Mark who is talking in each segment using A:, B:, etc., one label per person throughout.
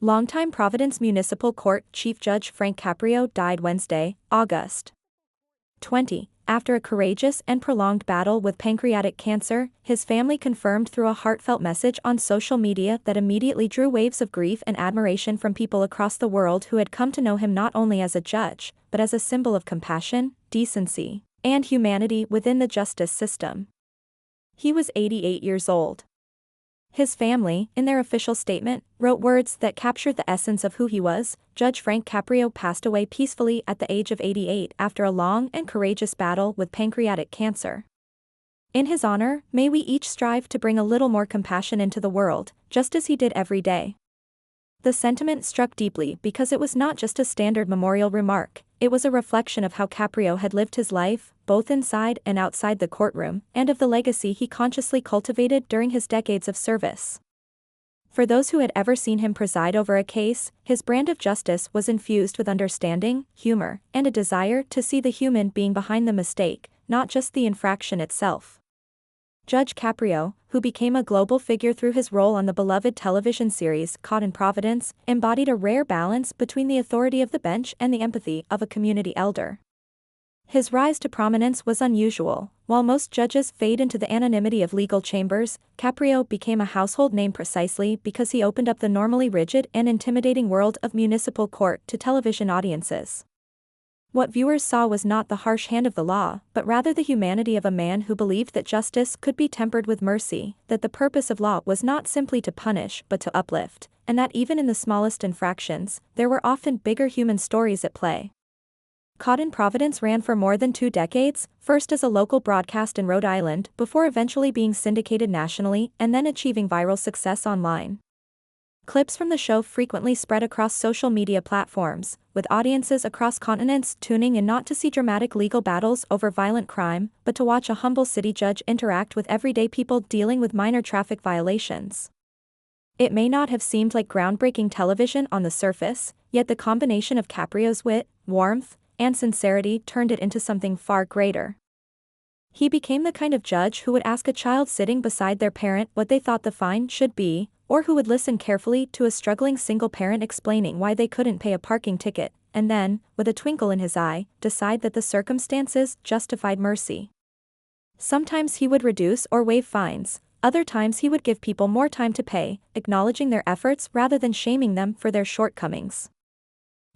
A: Longtime Providence Municipal Court Chief Judge Frank Caprio died Wednesday, August 20. After a courageous and prolonged battle with pancreatic cancer, his family confirmed through a heartfelt message on social media that immediately drew waves of grief and admiration from people across the world who had come to know him not only as a judge, but as a symbol of compassion, decency, and humanity within the justice system. He was 88 years old. His family, in their official statement, wrote words that captured the essence of who he was. Judge Frank Caprio passed away peacefully at the age of 88 after a long and courageous battle with pancreatic cancer. In his honor, may we each strive to bring a little more compassion into the world, just as he did every day. The sentiment struck deeply because it was not just a standard memorial remark, it was a reflection of how Caprio had lived his life, both inside and outside the courtroom, and of the legacy he consciously cultivated during his decades of service. For those who had ever seen him preside over a case, his brand of justice was infused with understanding, humor, and a desire to see the human being behind the mistake, not just the infraction itself. Judge Caprio, who became a global figure through his role on the beloved television series Caught in Providence, embodied a rare balance between the authority of the bench and the empathy of a community elder. His rise to prominence was unusual. While most judges fade into the anonymity of legal chambers, Caprio became a household name precisely because he opened up the normally rigid and intimidating world of municipal court to television audiences. What viewers saw was not the harsh hand of the law, but rather the humanity of a man who believed that justice could be tempered with mercy, that the purpose of law was not simply to punish but to uplift, and that even in the smallest infractions, there were often bigger human stories at play. Caught in Providence ran for more than 2 decades, first as a local broadcast in Rhode Island before eventually being syndicated nationally and then achieving viral success online. Clips from the show frequently spread across social media platforms, with audiences across continents tuning in not to see dramatic legal battles over violent crime, but to watch a humble city judge interact with everyday people dealing with minor traffic violations. It may not have seemed like groundbreaking television on the surface, yet the combination of Caprio's wit, warmth, and sincerity turned it into something far greater. He became the kind of judge who would ask a child sitting beside their parent what they thought the fine should be, or who would listen carefully to a struggling single parent explaining why they couldn't pay a parking ticket, and then, with a twinkle in his eye, decide that the circumstances justified mercy. Sometimes he would reduce or waive fines, other times he would give people more time to pay, acknowledging their efforts rather than shaming them for their shortcomings.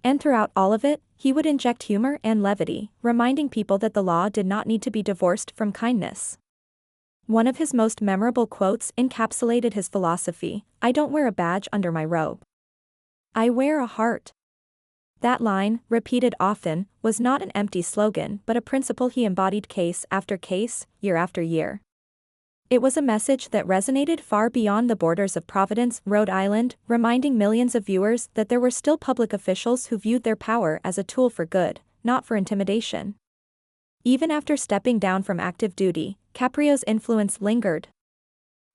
A: And throughout all of it, he would inject humor and levity, reminding people that the law did not need to be divorced from kindness. One of his most memorable quotes encapsulated his philosophy: "I don't wear a badge under my robe. I wear a heart." That line, repeated often, was not an empty slogan but a principle he embodied case after case, year after year. It was a message that resonated far beyond the borders of Providence, Rhode Island, reminding millions of viewers that there were still public officials who viewed their power as a tool for good, not for intimidation. Even after stepping down from active duty, Caprio's influence lingered.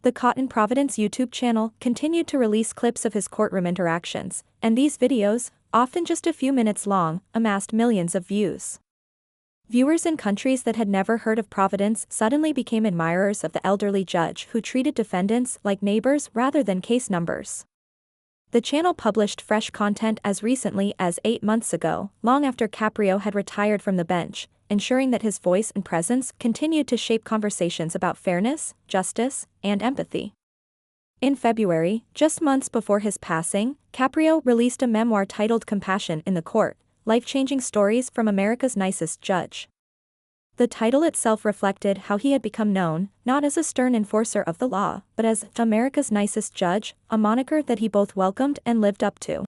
A: The Caught in Providence YouTube channel continued to release clips of his courtroom interactions, and these videos, often just a few minutes long, amassed millions of views. Viewers in countries that had never heard of Providence suddenly became admirers of the elderly judge who treated defendants like neighbors rather than case numbers. The channel published fresh content as recently as 8 months ago, long after Caprio had retired from the bench, ensuring that his voice and presence continued to shape conversations about fairness, justice, and empathy. In February, just months before his passing, Caprio released a memoir titled Compassion in the Court: Life-Changing Stories from America's Nicest Judge. The title itself reflected how he had become known, not as a stern enforcer of the law, but as America's Nicest Judge, a moniker that he both welcomed and lived up to.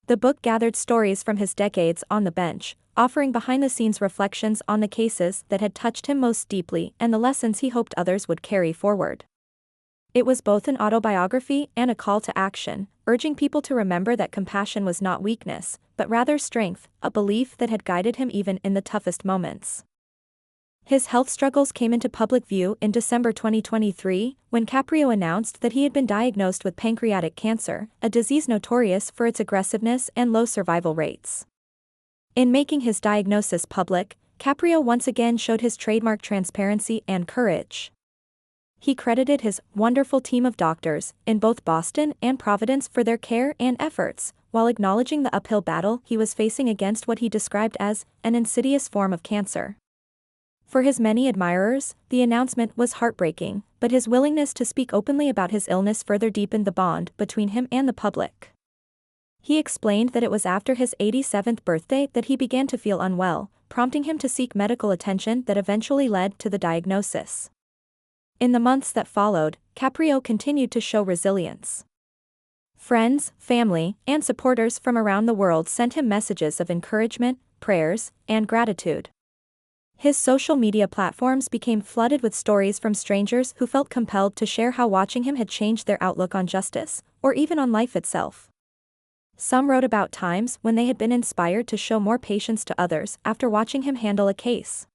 A: The book gathered stories from his decades on the bench, offering behind-the-scenes reflections on the cases that had touched him most deeply and the lessons he hoped others would carry forward. It was both an autobiography and a call to action, urging people to remember that compassion was not weakness, but rather strength, a belief that had guided him even in the toughest moments. His health struggles came into public view in December 2023, when Caprio announced that he had been diagnosed with pancreatic cancer, a disease notorious for its aggressiveness and low survival rates. In making his diagnosis public, Caprio once again showed his trademark transparency and courage. He credited his wonderful team of doctors in both Boston and Providence for their care and efforts, while acknowledging the uphill battle he was facing against what he described as an insidious form of cancer. For his many admirers, the announcement was heartbreaking, but his willingness to speak openly about his illness further deepened the bond between him and the public. He explained that it was after his 87th birthday that he began to feel unwell, prompting him to seek medical attention that eventually led to the diagnosis. In the months that followed, Caprio continued to show resilience. Friends, family, and supporters from around the world sent him messages of encouragement, prayers, and gratitude. His social media platforms became flooded with stories from strangers who felt compelled to share how watching him had changed their outlook on justice, or even on life itself. Some wrote about times when they had been inspired to show more patience to others after watching him handle a case.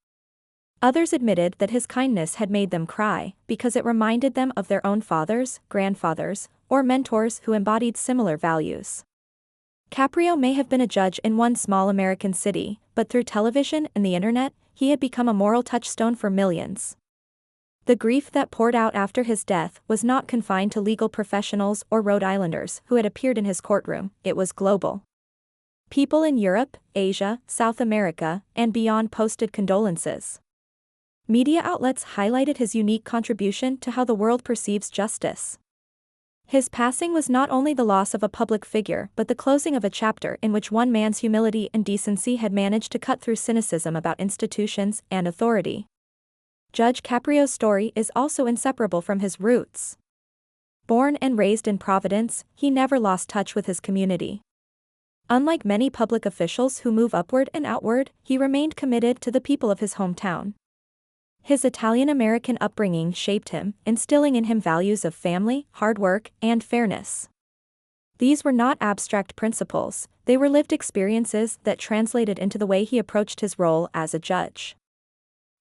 A: Others admitted that his kindness had made them cry, because it reminded them of their own fathers, grandfathers, or mentors who embodied similar values. Caprio may have been a judge in one small American city, but through television and the internet, he had become a moral touchstone for millions. The grief that poured out after his death was not confined to legal professionals or Rhode Islanders who had appeared in his courtroom, it was global. People in Europe, Asia, South America, and beyond posted condolences. Media outlets highlighted his unique contribution to how the world perceives justice. His passing was not only the loss of a public figure but the closing of a chapter in which one man's humility and decency had managed to cut through cynicism about institutions and authority. Judge Caprio's story is also inseparable from his roots. Born and raised in Providence, he never lost touch with his community. Unlike many public officials who move upward and outward, he remained committed to the people of his hometown. His Italian-American upbringing shaped him, instilling in him values of family, hard work, and fairness. These were not abstract principles, they were lived experiences that translated into the way he approached his role as a judge.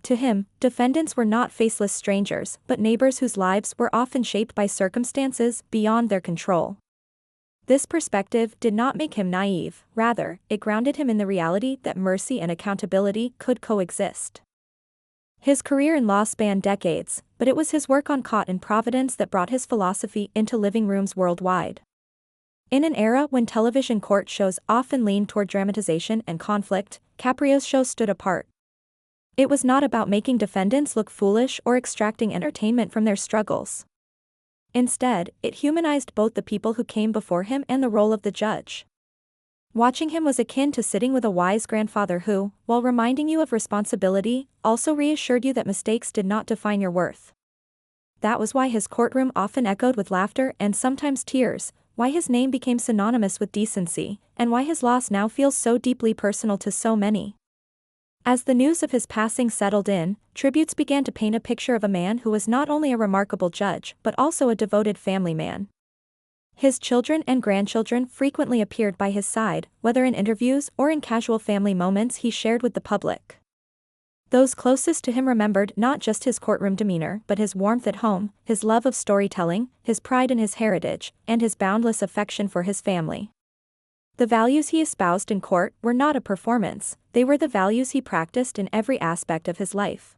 A: To him, defendants were not faceless strangers but neighbors whose lives were often shaped by circumstances beyond their control. This perspective did not make him naive, rather, it grounded him in the reality that mercy and accountability could coexist. His career in law spanned decades, but it was his work on Caught in Providence that brought his philosophy into living rooms worldwide. In an era when television court shows often leaned toward dramatization and conflict, Caprio's show stood apart. It was not about making defendants look foolish or extracting entertainment from their struggles. Instead, it humanized both the people who came before him and the role of the judge. Watching him was akin to sitting with a wise grandfather who, while reminding you of responsibility, also reassured you that mistakes did not define your worth. That was why his courtroom often echoed with laughter and sometimes tears, why his name became synonymous with decency, and why his loss now feels so deeply personal to so many. As the news of his passing settled in, tributes began to paint a picture of a man who was not only a remarkable judge but also a devoted family man. His children and grandchildren frequently appeared by his side, whether in interviews or in casual family moments he shared with the public. Those closest to him remembered not just his courtroom demeanor but his warmth at home, his love of storytelling, his pride in his heritage, and his boundless affection for his family. The values he espoused in court were not a performance, they were the values he practiced in every aspect of his life.